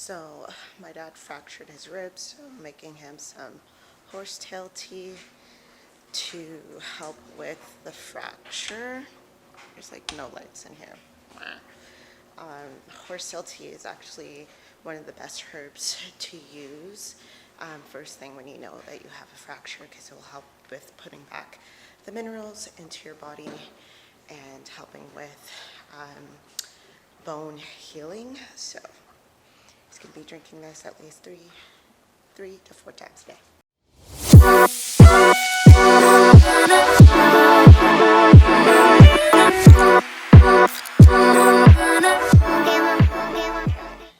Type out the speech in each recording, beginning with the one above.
So my dad fractured his ribs, so I'm making him some horsetail tea to help with the fracture. There's like no lights in here. Horsetail tea is actually one of the best herbs to use first thing when you know that you have a fracture, because it will help with putting back the minerals into your body and helping with bone healing. So he's going to be drinking this at least three to four times a day.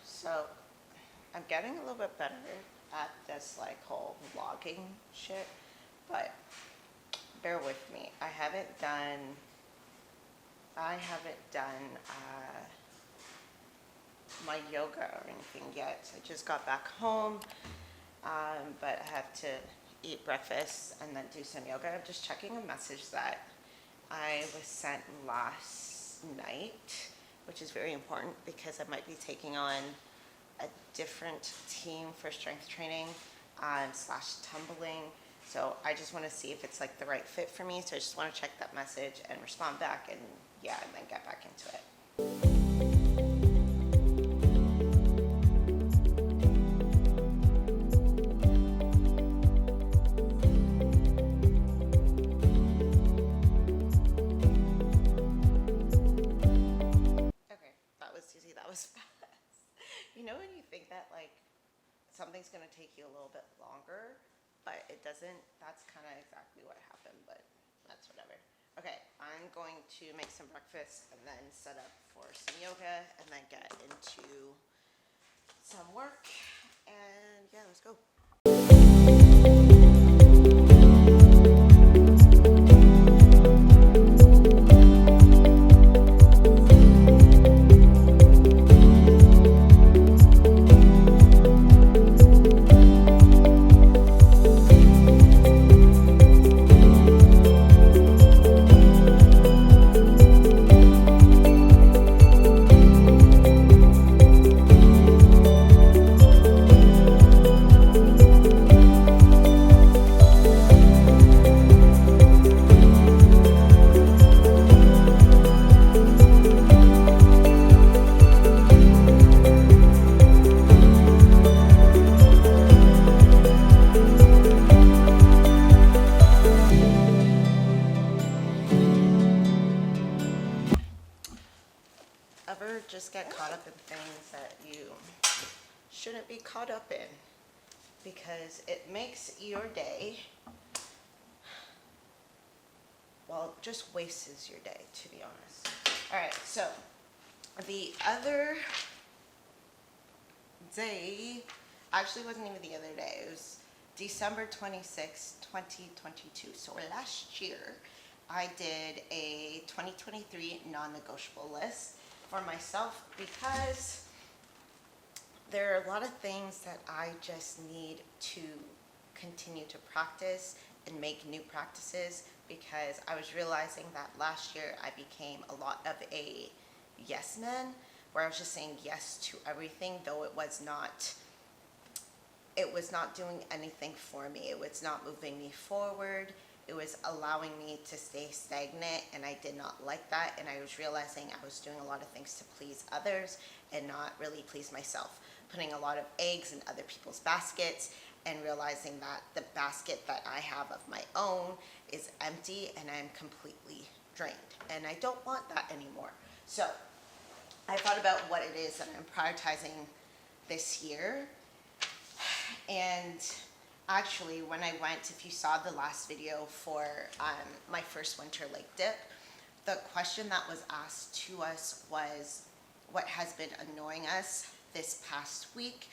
So I'm getting a little bit better at this like whole vlogging shit, but bear with me. I haven't done my yoga or anything yet. I just got back home, but I have to eat breakfast and then do some yoga. I'm just checking a message that I was sent last night, which is very important because I might be taking on a different team for strength training slash tumbling. So I just want to see if it's like the right fit for me. So I just want to check that message and respond back, and yeah, and then get back into it. Okay, that was easy. That was fast. You know when you think that like something's going to take you a little bit longer, but it doesn't? That's kind of exactly what happened, but that's whatever. Okay, I'm going to make some breakfast and then set up for some yoga and then get into some work. And yeah, let's go. Ever just get caught up in things that you shouldn't be caught up in, because it makes your day, well, it just wastes your day, to be honest. All right, so the other day, actually wasn't even the other day, it was December 26, 2022. So last year, I did a 2023 non-negotiable list for myself, because there are a lot of things that I just need to continue to practice and make new practices, because I was realizing that last year I became a lot of a yes man, where I was just saying yes to everything, though it was not doing anything for me. It was not moving me forward. It was allowing me to stay stagnant, and I did not like that. And I was realizing I was doing a lot of things to please others and not really please myself, putting a lot of eggs in other people's baskets, and realizing that the basket that I have of my own is empty and I'm completely drained, and I don't want that anymore. So I thought about what it is that I'm prioritizing this year. And actually, when I went, if you saw the last video for my first winter lake dip, the question that was asked to us was, what has been annoying us this past week?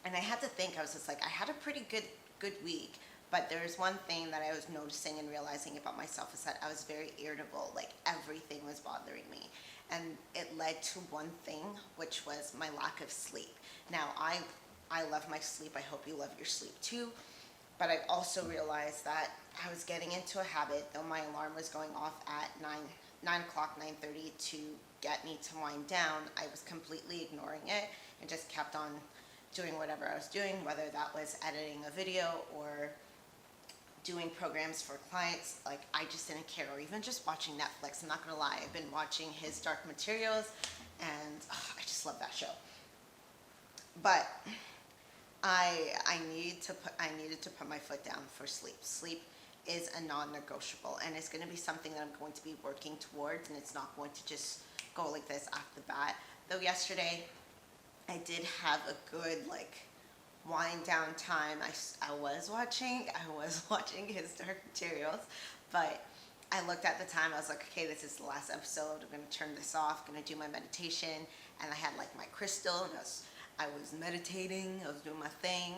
And I had to think. I was just like, I had a pretty good week, but there was one thing that I was noticing and realizing about myself, is that I was very irritable. Like, everything was bothering me, and it led to one thing, which was my lack of sleep. Now, I love my sleep. I hope you love your sleep too. But I also realized that I was getting into a habit, though my alarm was going off at 9 o'clock, 9:30, to get me to wind down, I was completely ignoring it and just kept on doing whatever I was doing, whether that was editing a video or doing programs for clients. Like, I just didn't care. Or even just watching Netflix. I'm not gonna lie, I've been watching his Dark Materials, and I just love that show. But I needed to put my foot down for sleep. Sleep is a non-negotiable, and it's going to be something that I'm going to be working towards, and it's not going to just go like this off the bat. Though yesterday I did have a good wind down time. I was watching his Dark Materials, but I looked at the time. I was like, okay, this is the last episode. I'm going to turn this off. I'm going to do my meditation, and I had my crystal, and I was meditating. I was doing my thing.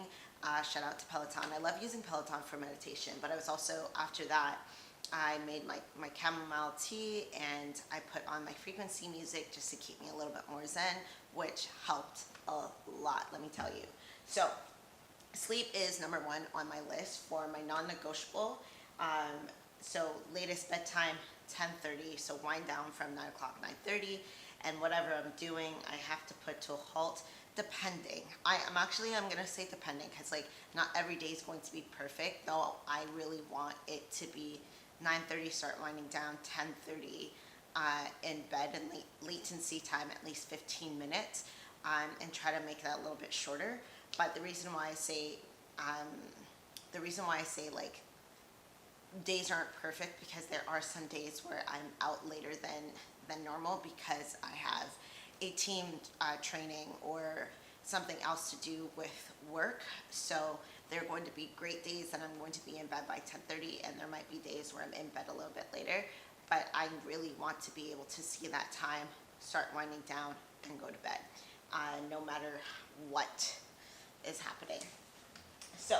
Shout out to Peloton. I love using Peloton for meditation, but I was also, after that, I made my chamomile tea, and I put on my frequency music just to keep me a little bit more zen, which helped a lot, let me tell you. So sleep is number one on my list for my non-negotiable. So latest bedtime, 10:30, so wind down from 9 o'clock, 9:30, and whatever I'm doing, I have to put to a halt. Depending. I'm going to say depending, because not every day is going to be perfect, though I really want it to be 9:30 start winding down, 10:30 in bed, and latency time at least 15 minutes, and try to make that a little bit shorter. But the reason why I say days aren't perfect, because there are some days where I'm out later than normal because I have a team training or something else to do with work. So there are going to be great days that I'm going to be in bed by 10:30, and there might be days where I'm in bed a little bit later. But I really want to be able to see that time, start winding down, and go to bed, no matter what is happening. So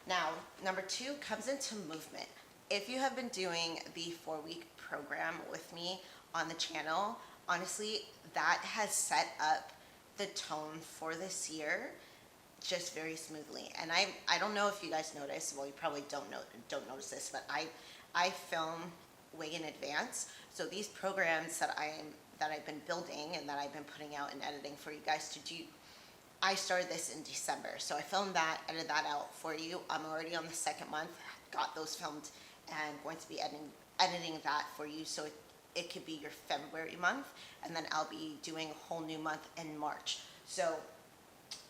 now, number two comes into movement. If you have been doing the 4-week program with me on the channel, honestly, that has set up the tone for this year just very smoothly. And I don't know if you guys notice, well, you probably don't notice this, but I film way in advance. So these programs that I've been building and that I've been putting out and editing for you guys to do, I started this in December. So I filmed that, edited that out for you. I'm already on the second month, got those filmed, and going to be editing that for you, so it could be your February month, and then I'll be doing a whole new month in March. So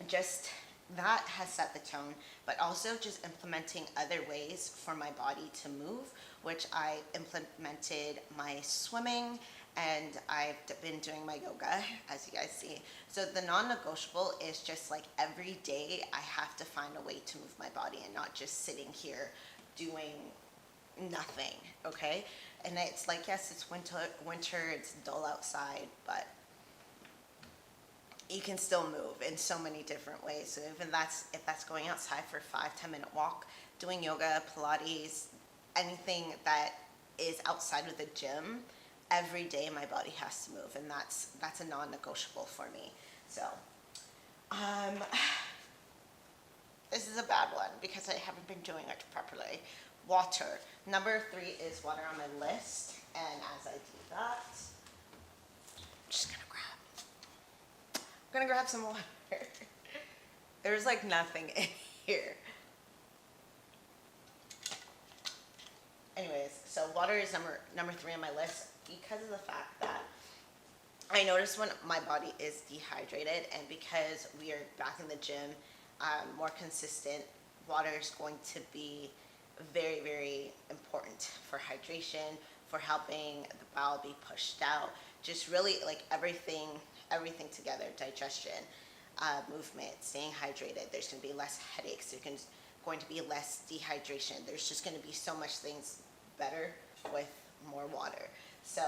just that has set the tone, but also just implementing other ways for my body to move, which I implemented my swimming, and I've been doing my yoga, as you guys see. So the non-negotiable is just every day I have to find a way to move my body and not just sitting here doing nothing, okay? And it's yes, it's winter, it's dull outside, but you can still move in so many different ways. So even if that's going outside for a 5-10 minute walk, doing yoga, Pilates, anything that is outside of the gym, every day my body has to move, and that's a non-negotiable for me. So this is a bad one because I haven't been doing it properly. Water. Number 3 is water on my list, and as I do that, I'm gonna grab some water. There's nothing in here. Anyways, so water is number 3 on my list, because of the fact that I notice when my body is dehydrated, and because we are back in the gym, more consistent, water is going to be very, very important for hydration, for helping the bowel be pushed out, just really everything together, digestion, movement, staying hydrated. There's going to be less headaches. There's going to be less dehydration. There's just going to be so much things better with more water. So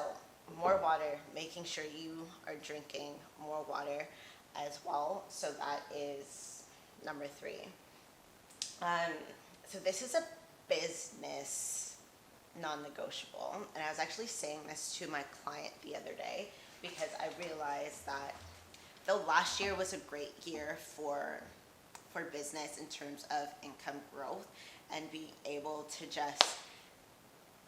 more water, making sure you are drinking more water as well. So that is number 3. So this is a business non-negotiable, and I was actually saying this to my client the other day, because I realized that though last year was a great year for business in terms of income growth and being able to just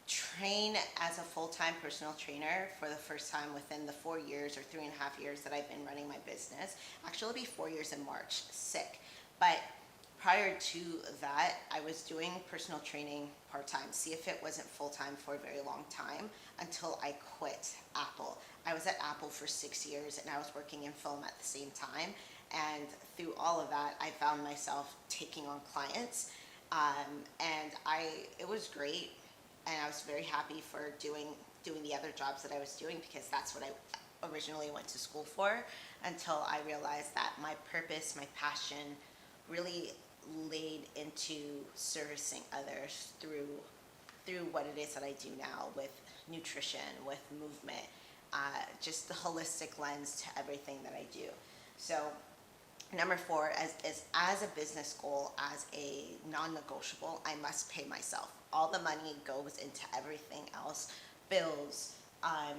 train as a full-time personal trainer for the first time within the 4 years or 3.5 years that I've been running my business. Actually, it'll be 4 years in March. Sick. But prior to that, I was doing personal training part-time. See if it wasn't full-time for a very long time until I quit Apple. I was at Apple for 6 years and I was working in film at the same time. And through all of that, I found myself taking on clients. And it was great. And I was very happy for doing the other jobs that I was doing, because that's what I originally went to school for, until I realized that my purpose, my passion really laid into servicing others through what it is that I do now with nutrition, with movement, just the holistic lens to everything that I do. So number 4, as a business goal, as a non-negotiable, I must pay myself. All the money goes into everything else, bills,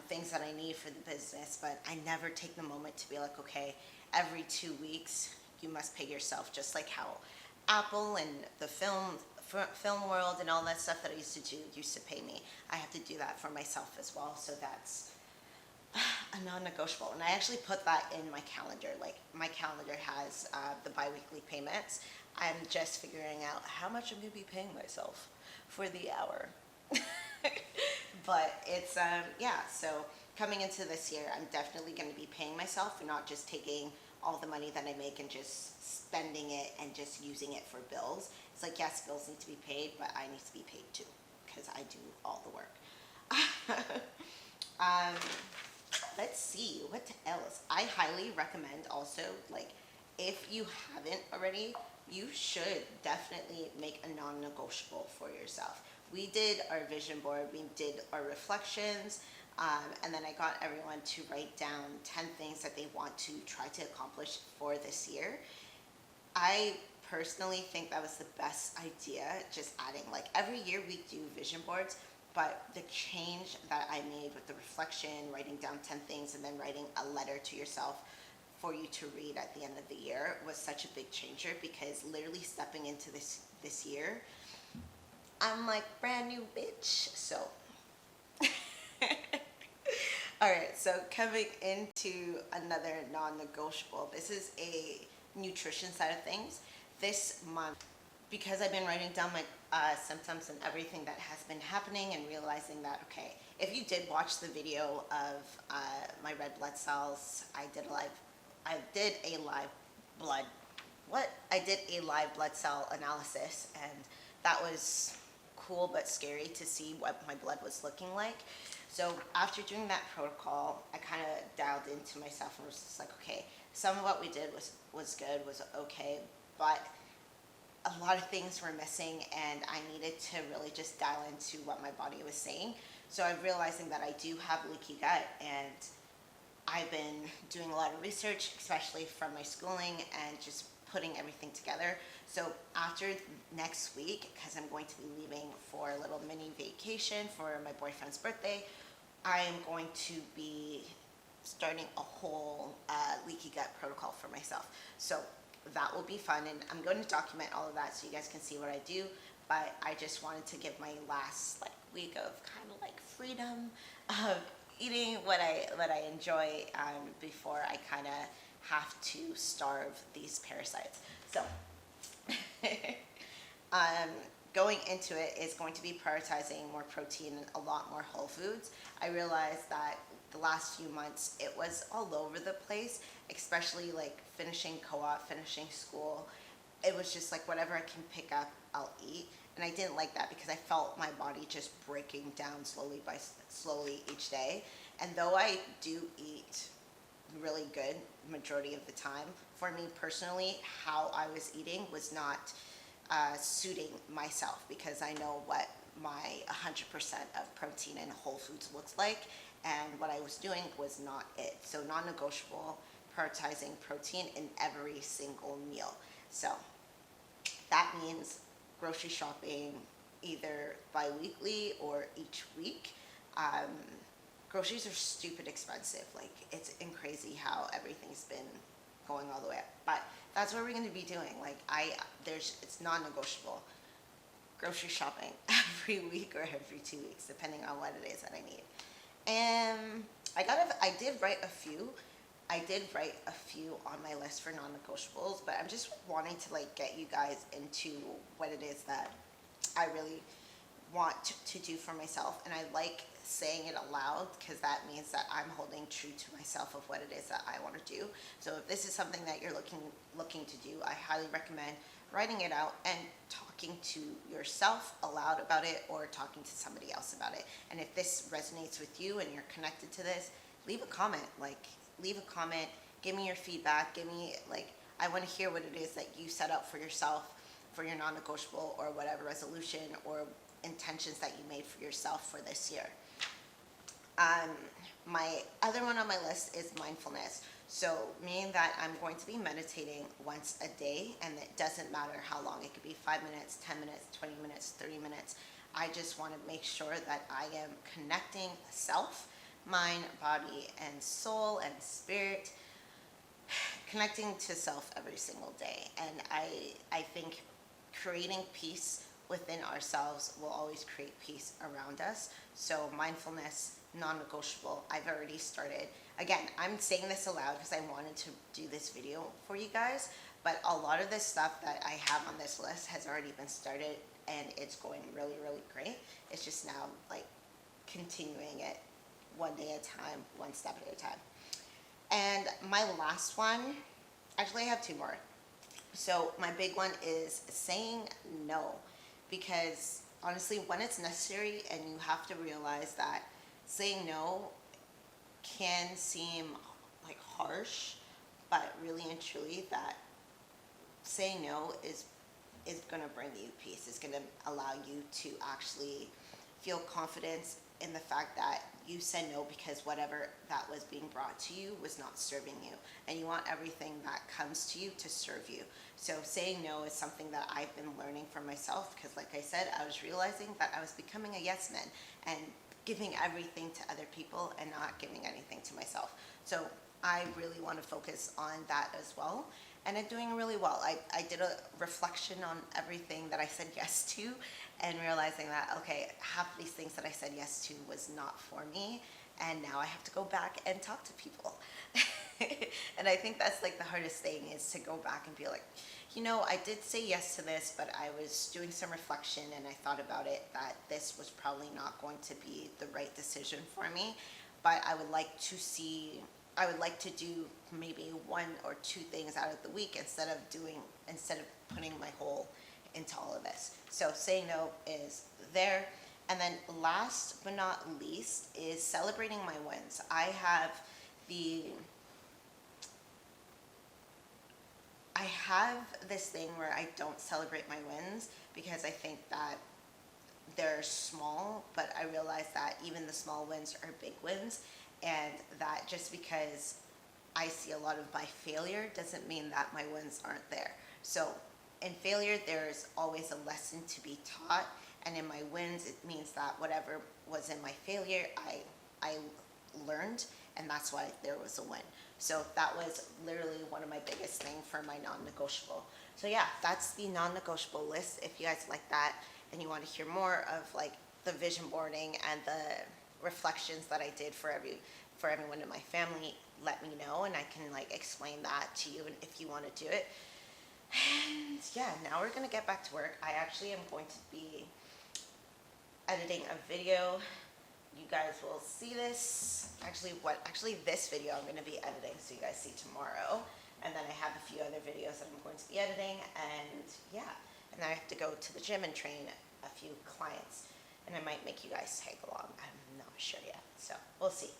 things that I need for the business, but I never take the moment to be like, okay, every 2 weeks you must pay yourself, just like how Apple and the film world and all that stuff that I used to pay me. I have to do that for myself as well. So that's a non-negotiable, and I actually put that in my calendar. Like, my calendar has the bi-weekly payments. I'm just figuring out how much I'm going to be paying myself for the hour. But it's so coming into this year, I'm definitely going to be paying myself, and not just taking all the money that I make and just spending it and just using it for bills. It's like, yes, bills need to be paid, but I need to be paid too, because I do all the work. Let's see, what else? I highly recommend also, like, if you haven't already, you should definitely make a non-negotiable for yourself. We did our vision board, we did our reflections, and then I got everyone to write down 10 things that they want to try to accomplish for this year. I personally think that was the best idea, just adding, like, every year we do vision boards, but the change that I made with the reflection, writing down 10 things, and then writing a letter to yourself for you to read at the end of the year was such a big changer, because literally stepping into this year, I'm like brand new bitch. So all right, so coming into another non-negotiable, this is a nutrition side of things. This month, because I've been writing down my symptoms and everything that has been happening, and realizing that, okay, if you did watch the video of my red blood cells, I did a live blood cell analysis, and that was cool but scary to see what my blood was looking like. So after doing that protocol, I kind of dialed into myself and was just like, okay, some of what we did was good, was okay, but a lot of things were missing, and I needed to really just dial into what my body was saying. So I'm realizing that I do have leaky gut, and I've been doing a lot of research, especially from my schooling, and just putting everything together. So after next week, because I'm going to be leaving for a little mini vacation for my boyfriend's birthday, I am going to be starting a whole leaky gut protocol for myself. So that will be fun, and I'm going to document all of that so you guys can see what I do. But I just wanted to give my last week of kind of like freedom of eating what I enjoy, before I kind of have to starve these parasites. So going into it is going to be prioritizing more protein and a lot more whole foods. I realized that the last few months it was all over the place, especially like finishing co-op, finishing school. It was just like whatever I can pick up, I'll eat. And I didn't like that, because I felt my body just breaking down slowly each day. And though I do eat really good majority of the time, for me personally, how I was eating was not suiting myself, because I know what my 100% of protein and whole foods looks like, and what I was doing was not it. So non-negotiable, prioritizing protein in every single meal. So that means grocery shopping either bi-weekly or each week. Groceries are stupid expensive. Like, it's crazy how everything's been going all the way up. But that's what we're going to be doing. Like, it's non-negotiable. grocery shopping every week or every 2 weeks, depending on what it is that I need. And I did write a few. I did write a few on my list for non-negotiables, but I'm just wanting to like get you guys into what it is that I really want to do for myself. And I like saying it aloud because that means that I'm holding true to myself of what it is that I want to do. So if this is something that you're looking to do, I highly recommend writing it out and talking to yourself aloud about it, or talking to somebody else about it. And if this resonates with you and you're connected to this, leave a comment. Leave a comment, give me your feedback, I want to hear what it is that you set up for yourself for your non-negotiable or whatever resolution or intentions that you made for yourself for this year. My other one on my list is mindfulness. So meaning that I'm going to be meditating once a day, and it doesn't matter how long. It could be 5 minutes, 10 minutes, 20 minutes, 30 minutes. I just want to make sure that I am connecting self, mind, body, and soul and spirit, connecting to self every single day. And I think creating peace within ourselves will always create peace around us. So mindfulness, non-negotiable, I've already started. Again, I'm saying this aloud because I wanted to do this video for you guys, but a lot of this stuff that I have on this list has already been started, and it's going really, really great. It's just now like continuing it one day at a time, one step at a time. And my last one, actually I have two more. So my big one is saying no, because honestly, when it's necessary, and you have to realize that saying no can seem like harsh, but really and truly that saying no is going to bring you peace. It's going to allow you to actually feel confidence in the fact that you said no because whatever that was being brought to you was not serving you, and you want everything that comes to you to serve you. So saying no is something that I've been learning for myself, because like I said, I was realizing that I was becoming a yes man and giving everything to other people and not giving anything to myself. So I really want to focus on that as well, and I'm doing really well. I did a reflection on everything that I said yes to, and realizing that, okay, half of these things that I said yes to was not for me, and now I have to go back and talk to people. And I think that's like the hardest thing, is to go back and be like, you know, I did say yes to this, but I was doing some reflection and I thought about it that this was probably not going to be the right decision for me, but I would like to do maybe one or two things out of the week instead of putting my whole into all of this. So saying no is there. And then last but not least is celebrating my wins. I have this thing where I don't celebrate my wins because I think that they're small, but I realize that even the small wins are big wins, and that just because I see a lot of my failure doesn't mean that my wins aren't there. So in failure, there's always a lesson to be taught, and in my wins, it means that whatever was in my failure, I learned, and that's why there was a win. So that was literally one of my biggest things for my non-negotiable. So yeah, that's the non-negotiable list. If you guys like that and you want to hear more of like the vision boarding and the reflections that I did for everyone in my family, let me know, and I can like explain that to you, and if you want to do it. And yeah, now we're gonna get back to work. I actually am going to be editing a video. You guys will see this. Actually this video I'm going to be editing, so you guys see tomorrow. And then I have a few other videos that I'm going to be editing, and yeah. And then I have to go to the gym and train a few clients. And I might make you guys tag along. I'm not sure yet, so we'll see.